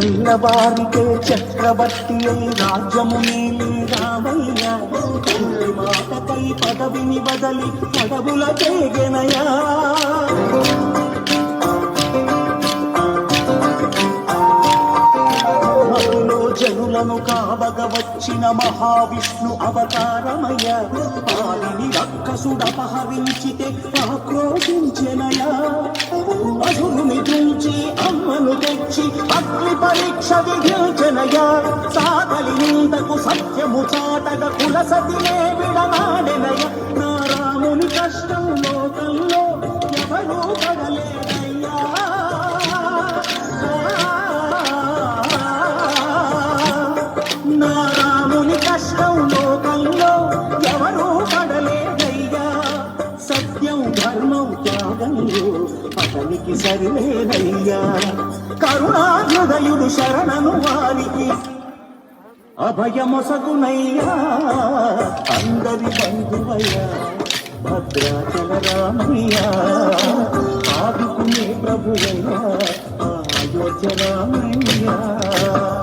తెల్లవారితే చక్రవర్తి అయి రాజ్యము నీలి రామయ్య తండ్రి మాటపై పదవిని బదలి పదవుల తేగెనయా జనులను కావగ వచ్చిన మహావిష్ణు అవతారమయ పాలిని రక్కసుడపహరించితే ఆక్రోశించెనయా అసురుని తుంచి అమ్మను తెచ్చి అగ్ని పరీక్ష విధించెనయా సాగలి నిందకు సత్యము చాటగ కులసతినే విడనాడెనయ నా రాముని కష్టం లోకంలో ఎవరూ పడలేదయ్యా నా రాముని కష్టం లోకంలో ఎవరూ పడలేదయ్యా సత్యం ధర్మం త్యాగంలో అతనికి సరిలేదయ్యా కరుణాహృదయుడు శరణను వారికి అభయమొసగునయ్యా అందరి బంధువయ్యా భద్రాచల రామయ్యా ఆదుకునే ప్రభువయ్యా అయోధ్య రామయ్యా